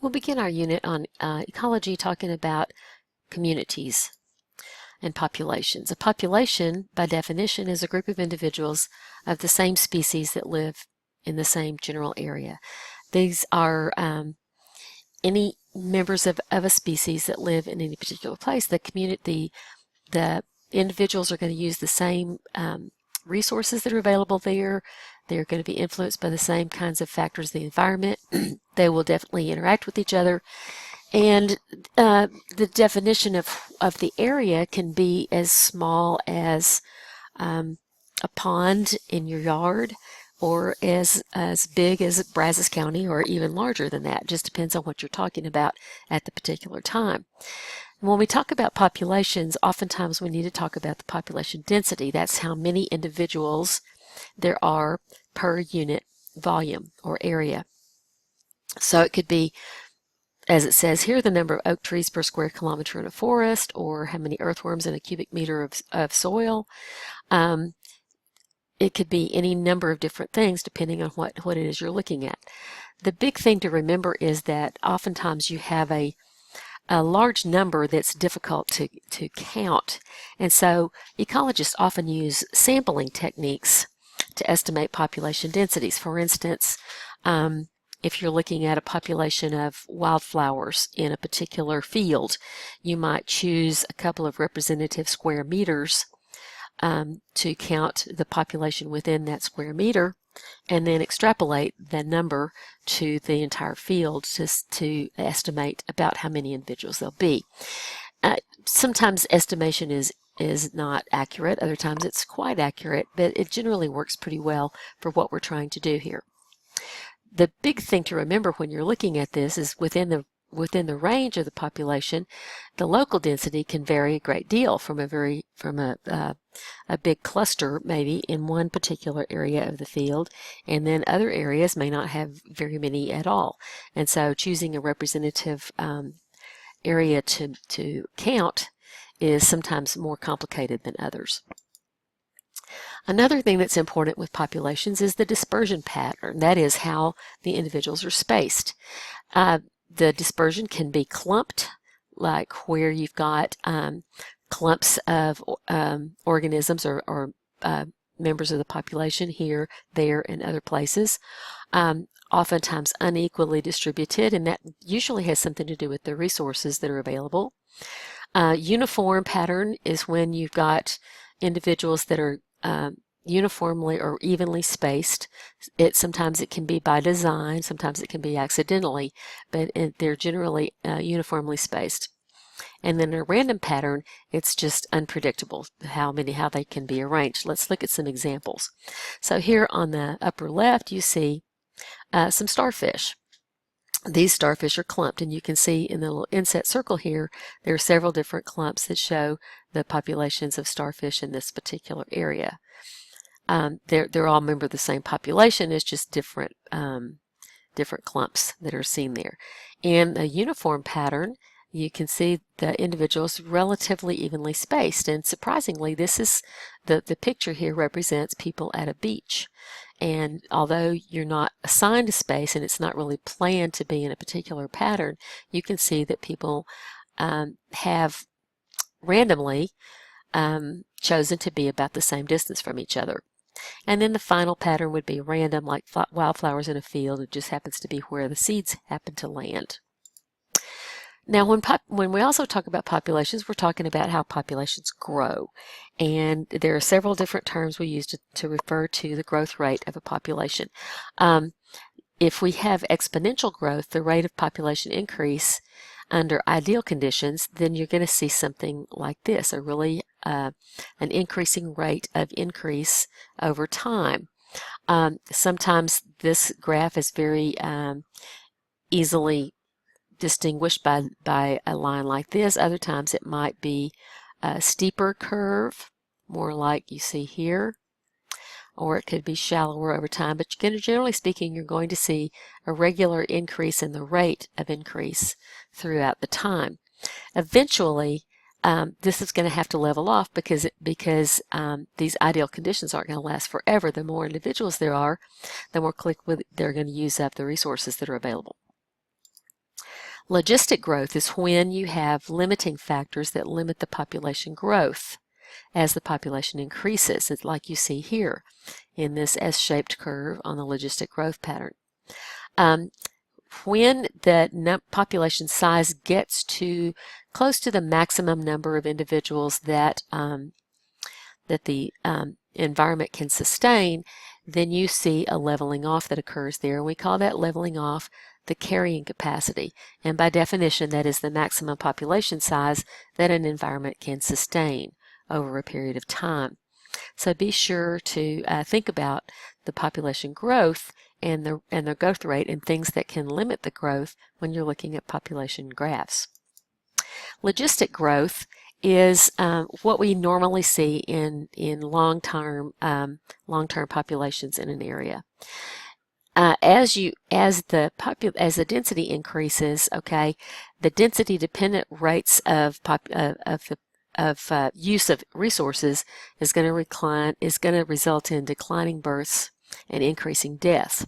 We'll begin our unit on ecology talking about communities and populations. A population, by definition, is a group of individuals of the same species that live in the same general area. These are any members of a species that live in any particular place. The individuals are going to use the same resources that are available there. They're going to be influenced by the same kinds of factors of the environment. They will definitely interact with each other. And the definition of the area can be as small as a pond in your yard, or as big as Brazos County, or even larger than that. It just depends on what you're talking about at the particular time. When we talk about populations, oftentimes we need to talk about the population density. That's how many individuals there are per unit volume or area. So it could be, as it says here, the number of oak trees per square kilometer in a forest, or how many earthworms in a cubic meter of soil. It could be any number of different things depending on what it is you're looking at. The big thing to remember is that oftentimes you have a large number that's difficult to count. And so ecologists often use sampling techniques to estimate population densities. For instance, if you're looking at a population of wildflowers in a particular field, you might choose a couple of representative square meters to count the population within that square meter, and then extrapolate the number to the entire field to estimate about how many individuals there'll be. Sometimes estimation is not accurate, other times it's quite accurate, but it generally works pretty well for what we're trying to do here. The big thing to remember when you're looking at this is within the range of the population, the local density can vary a great deal from a big cluster maybe in one particular area of the field, and then other areas may not have very many at all. And so choosing a representative area to count is sometimes more complicated than others. Another thing that's important with populations is the dispersion pattern. That is how the individuals are spaced. The dispersion can be clumped, like where you've got clumps of organisms or members of the population here, there, and other places. Oftentimes unequally distributed, and that usually has something to do with the resources that are available. Uniform pattern is when you've got individuals that are uniformly or evenly spaced. Sometimes it can be by design, sometimes it can be accidentally, but they're generally uniformly spaced. And then a random pattern, it's just unpredictable how they can be arranged. Let's look at some examples. So here on the upper left you see some starfish. These starfish are clumped, and you can see in the little inset circle here there are several different clumps that show the populations of starfish in this particular area. They're all members of the same population. It's just different clumps that are seen there. In a uniform pattern, you can see the individuals relatively evenly spaced, and surprisingly, this is the picture here represents people at a beach. And although you're not assigned a space and it's not really planned to be in a particular pattern, you can see that people have randomly chosen to be about the same distance from each other. And then the final pattern would be random, like wildflowers in a field. It just happens to be where the seeds happen to land. Now, when we also talk about populations, we're talking about how populations grow. And there are several different terms we use to refer to the growth rate of a population. If we have exponential growth, the rate of population increase under ideal conditions, then you're going to see something like this, a really an increasing rate of increase over time. Sometimes this graph is very easily distinguished by a line like this. Other times it might be a steeper curve, more like you see here, or it could be shallower over time. But generally speaking, you're going to see a regular increase in the rate of increase throughout the time. Eventually, this is going to have to level off because these ideal conditions aren't going to last forever. The more individuals there are, the more quickly they're going to use up the resources that are available. Logistic growth is when you have limiting factors that limit the population growth as the population increases. It's like you see here in this S-shaped curve on the logistic growth pattern. When the population size gets to close to the maximum number of individuals that the environment can sustain, then you see a leveling off that occurs there. We call that leveling off the carrying capacity. And by definition, that is the maximum population size that an environment can sustain over a period of time. So be sure to think about the population growth and the growth rate and things that can limit the growth when you're looking at population graphs. Logistic growth is what we normally see in long-term populations in an area. As the density increases, okay, the density-dependent rates of use of resources is going to result in declining births and increasing deaths.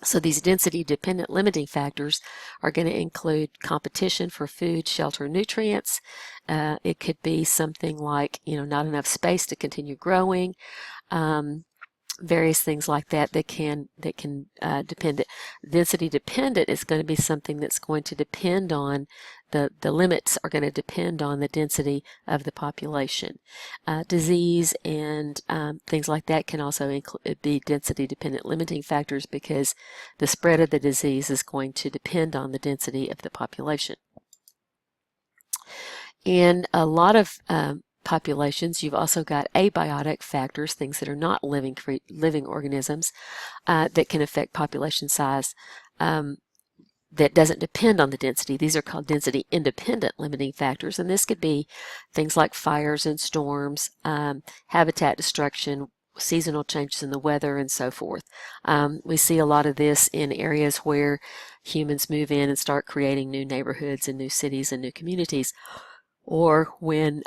So these density-dependent limiting factors are going to include competition for food, shelter, nutrients. It could be something like, not enough space to continue growing. Various things like that can depend. Density dependent is going to be something that's going to depend on the limits are going to depend on the density of the population. Disease and things like that can also be density dependent limiting factors because the spread of the disease is going to depend on the density of the population. In a lot of populations, you've also got abiotic factors, things that are not living organisms that can affect population size that doesn't depend on the density. These are called density independent limiting factors, and this could be things like fires and storms, habitat destruction, seasonal changes in the weather, and so forth. We see a lot of this in areas where humans move in and start creating new neighborhoods and new cities and new communities, or when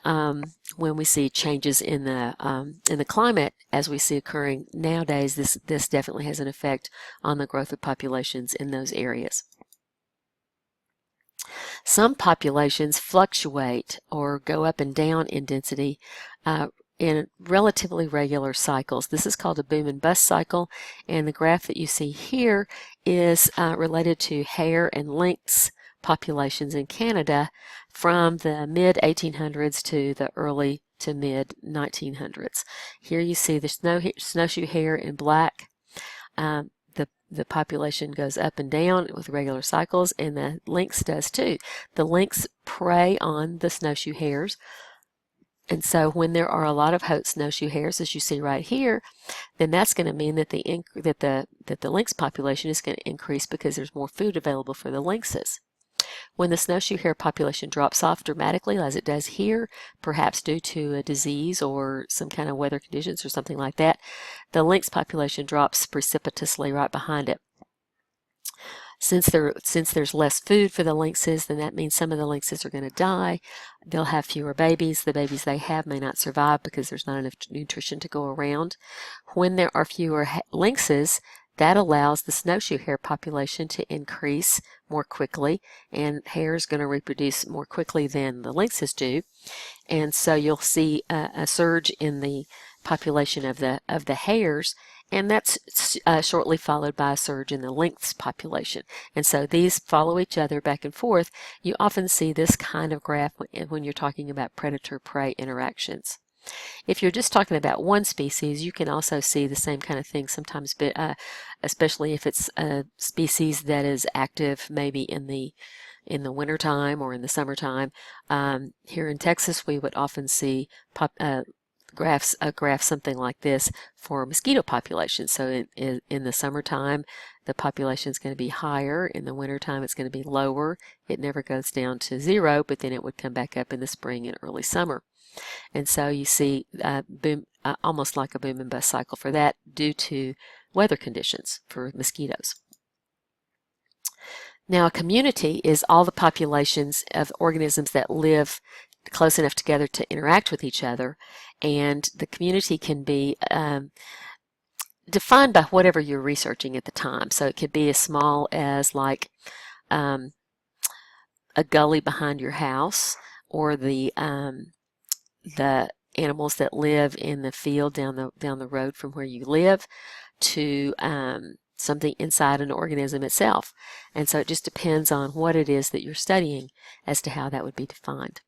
we see changes in the climate as we see occurring nowadays. This definitely has an effect on the growth of populations in those areas. Some populations fluctuate or go up and down in density in relatively regular cycles. This is called a boom and bust cycle, and the graph that you see here is related to hare and lynx populations in Canada from the mid-1800s to the early to mid-1900s. Here you see the snowshoe hare in black. The population goes up and down with regular cycles, and the lynx does too. The lynx prey on the snowshoe hares, and so when there are a lot of hoat snowshoe hares, as you see right here, then that's going to mean that the lynx population is going to increase because there's more food available for the lynxes. When the snowshoe hare population drops off dramatically, as it does here, perhaps due to a disease or some kind of weather conditions or something like that, the lynx population drops precipitously right behind it. Since there's less food for the lynxes, then that means some of the lynxes are going to die. They'll have fewer babies. The babies they have may not survive because there's not enough nutrition to go around. When there are fewer lynxes, that allows the snowshoe hare population to increase more quickly, and hare is going to reproduce more quickly than the lynxes do, and so you'll see a surge in the population of the hares, and that's shortly followed by a surge in the lynx population. And so these follow each other back and forth. You often see this kind of graph when you're talking about predator-prey interactions. If you're just talking about one species, you can also see the same kind of thing sometimes, especially if it's a species that is active maybe in the wintertime or in the summertime. Here in Texas, we would often see a graph something like this for mosquito populations. So in the summertime, the population is going to be higher. In the wintertime, it's going to be lower. It never goes down to zero, but then it would come back up in the spring and early summer. And so you see almost like a boom and bust cycle for that due to weather conditions for mosquitoes. Now, a community is all the populations of organisms that live close enough together to interact with each other, and the community can be defined by whatever you're researching at the time. So it could be as small as like a gully behind your house, or the animals that live in the field down the road from where you live, to something inside an organism itself. And so it just depends on what it is that you're studying as to how that would be defined.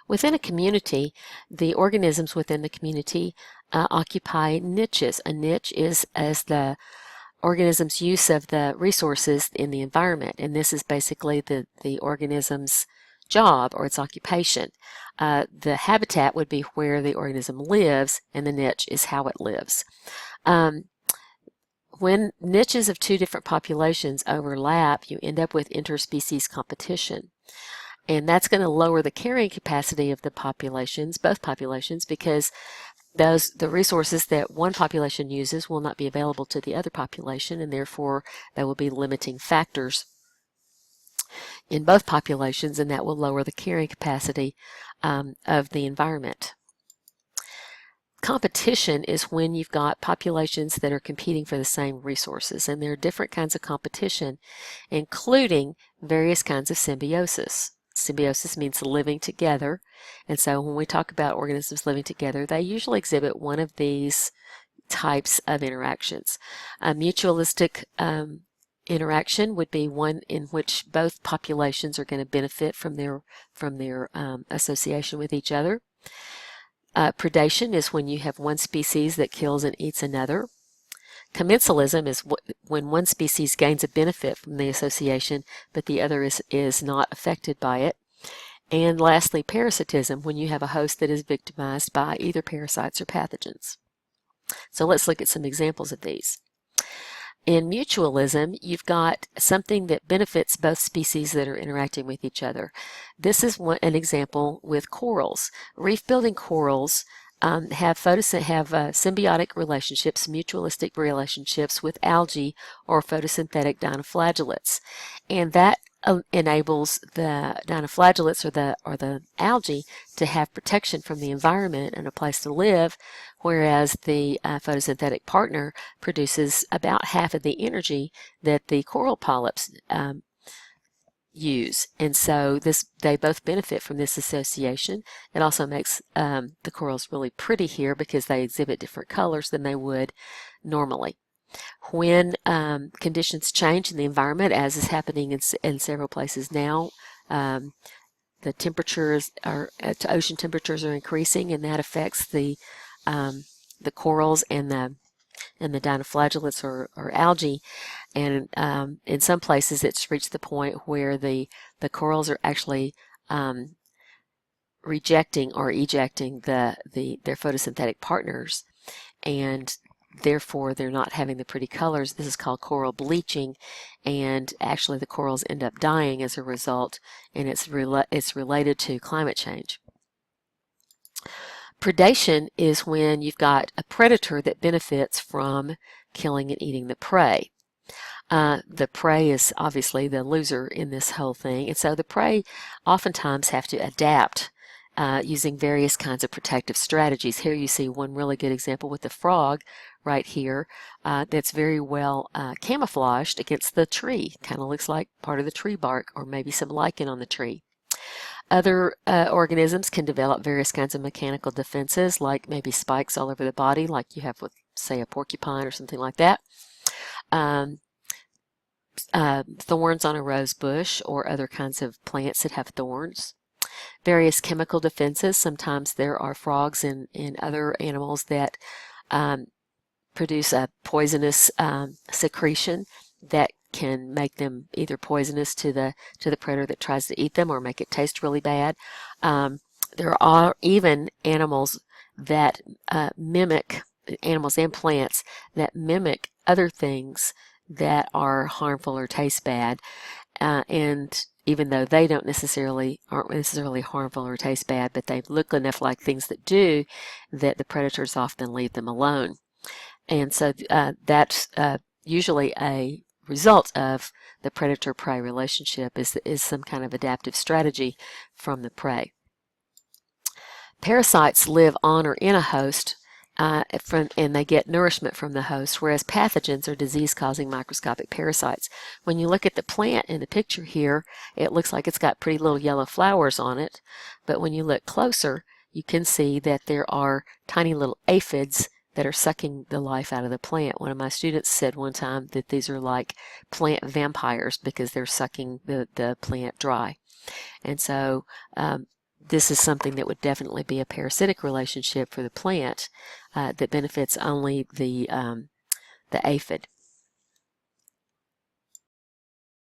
Within a community, the organisms within the community occupy niches. A niche is as the organism's use of the resources in the environment, and this is basically the organism's job or its occupation. The habitat would be where the organism lives, and the niche is how it lives. When niches of two different populations overlap, you end up with interspecies competition. And that's going to lower the carrying capacity of the populations, both populations, because the resources that one population uses will not be available to the other population, and therefore there will be limiting factors in both populations, and that will lower the carrying capacity of the environment. Competition is when you've got populations that are competing for the same resources, and there are different kinds of competition, including various kinds of symbiosis. Symbiosis means living together, and so when we talk about organisms living together, they usually exhibit one of these types of interactions. A mutualistic interaction would be one in which both populations are going to benefit from their association with each other. Predation is when you have one species that kills and eats another. Commensalism is when one species gains a benefit from the association, but the other is not affected by it. And lastly, parasitism, when you have a host that is victimized by either parasites or pathogens. So let's look at some examples of these. In mutualism, you've got something that benefits both species that are interacting with each other. This is an example with corals. Reef-building corals have symbiotic relationships, mutualistic relationships with algae or photosynthetic dinoflagellates, and that enables the dinoflagellates or the algae to have protection from the environment and a place to live, whereas the photosynthetic partner produces about half of the energy that the coral polyps use, and so they both benefit from this association. It also makes the corals really pretty here because they exhibit different colors than they would normally. When conditions change in the environment, as is happening in several places now, the temperatures ocean temperatures are increasing, and that affects the corals and the dinoflagellates or algae. And in some places it's reached the point where the corals are actually rejecting or ejecting their photosynthetic partners, and therefore they're not having the pretty colors. This is called coral bleaching, and actually the corals end up dying as a result, and it's related to climate change. Predation is when you've got a predator that benefits from killing and eating the prey. The prey is obviously the loser in this whole thing, and so the prey oftentimes have to adapt using various kinds of protective strategies. Here you see one really good example with the frog right here that's very well camouflaged against the tree. Kind of looks like part of the tree bark or maybe some lichen on the tree. Other organisms can develop various kinds of mechanical defenses, like maybe spikes all over the body, like you have with, say, a porcupine or something like that. Thorns on a rose bush or other kinds of plants that have thorns. Various chemical defenses. Sometimes there are frogs and other animals that produce a poisonous secretion that can make them either poisonous to the predator that tries to eat them or make it taste really bad. There are even animals that mimic, animals and plants that mimic other things that are harmful or taste bad, and even though they aren't necessarily harmful or taste bad, but they look enough like things that do, that the predators often leave them alone. And so that's usually a result of the predator-prey relationship is some kind of adaptive strategy from the prey. Parasites live on or in a host and they get nourishment from the host, whereas pathogens are disease-causing microscopic parasites. When you look at the plant in the picture here, it looks like it's got pretty little yellow flowers on it, but when you look closer, you can see that there are tiny little aphids that are sucking the life out of the plant. One of my students said one time that these are like plant vampires because they're sucking the plant dry. And so this is something that would definitely be a parasitic relationship for the plant that benefits only the aphid.